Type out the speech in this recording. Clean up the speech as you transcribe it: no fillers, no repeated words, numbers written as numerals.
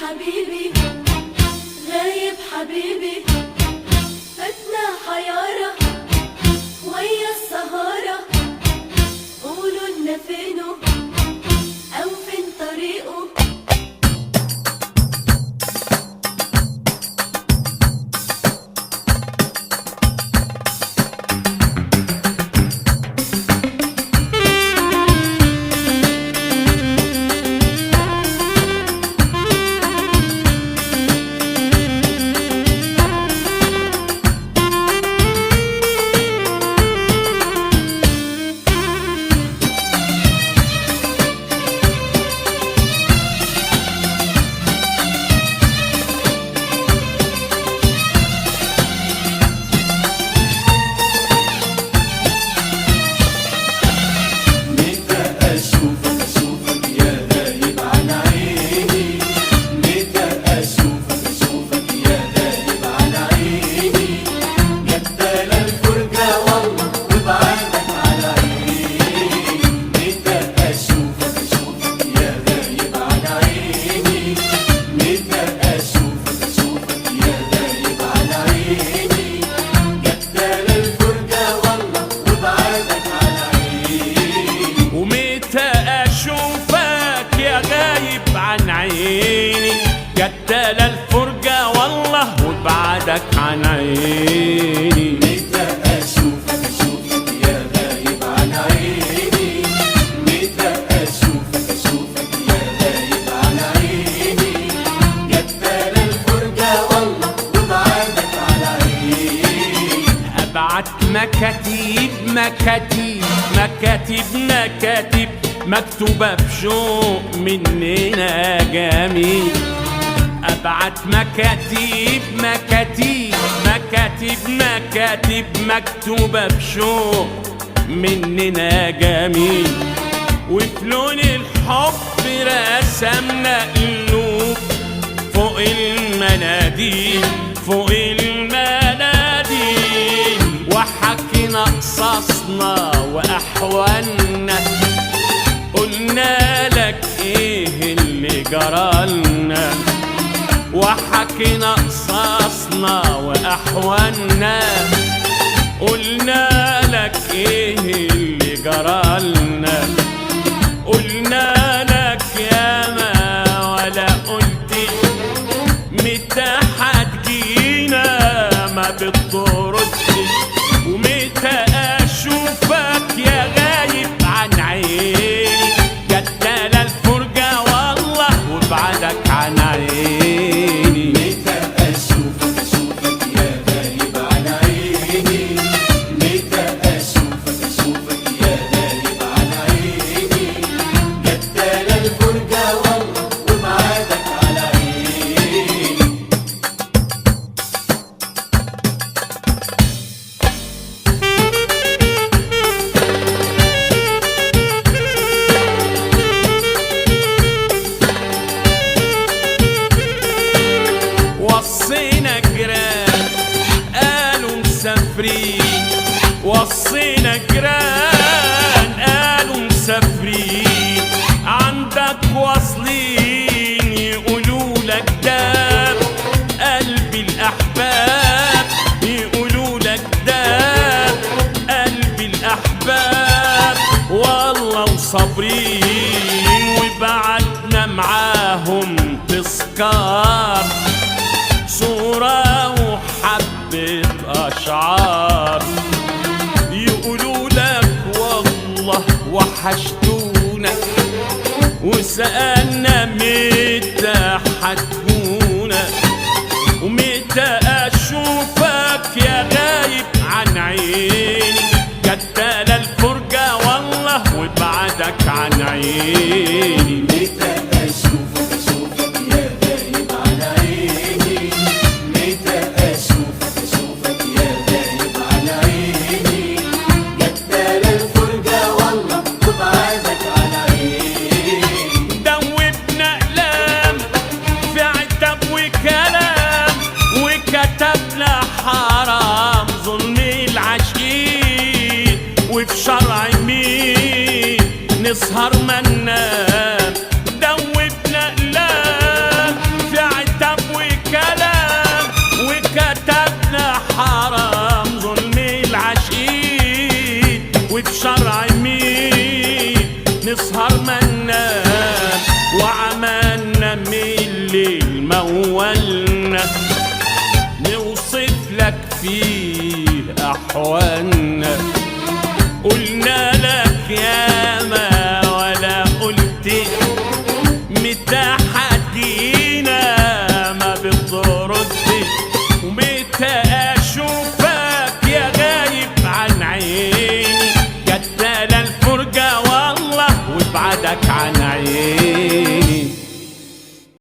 حبيبي غايب حبيبي فاتنا حيارة ويا السهارة قولوا لنا فينه أو فين طريقه. جدال الفرجة والله وبعدك عن عيني. متى أشوفك أشوفك يا غايب عن عيني. متى أشوفك أشوفك يا غايب عن عيني. جدال الفرجة والله وبعدك عن عيني. أبعت مكاتيب مكاتيب مكاتيب مكاتيب مكتوبة بشوق مننا جميل. أبعت مكاتيب مكاتيب مكاتيب مكاتيب مكتوبة بشوق مننا جميل. وفي لون الحب رسمنا قلوب فوق المناديل فوق المناديل. وحكينا قصصنا وأحوالنا قلنا لك ايه اللي جرالنا. وحكينا قصصنا واحوالنا قلنا لك ايه اللي جرالنا. قلنا لك ياما ولا قلت متى هتجينا ما بتردش. ومتى اشوفك يا غايب عن عيني. جدال الفرجة والله وبعدك عن عيني. متى أشوفك أشوفك يا غايب عن عيني. متى أشوفك أشوفك يا غايب عن عيني. جدال الفرجة والله وبعدك عن عيني. وصينا جيران قالوا مسافرين. وصينا جيران قالوا مسافرين. عندك واصلين يقولوا لك داب قلبي الأحباب. يقولوا لك داب قلبي الأحباب والله وصابرين. وبعتنا معاهم تذكار صورة وحبة أشعار. يقولوا لك والله وحشتونا وسألنا متى هتجونا. ومتى أشوفك يا غايب عن عيني. جدال الفرجة والله وبعدك عن عيني. متى أشوفك أشوفك يا غايب عن عيني. متى أشوفك أشوفك يا غايب عن عيني. جدال الفرجة والله وبعدك عن عيني. دوبنا أقلام في عتاب وكلام وكتبنا حرام ظلم العاشقين. وفي شرع مين نسهر ما ننام. دوبنا أقلام في شرع مين نسهر ما ننام وعملنا من الليل مولنا نوصف لك فيه أحوالنا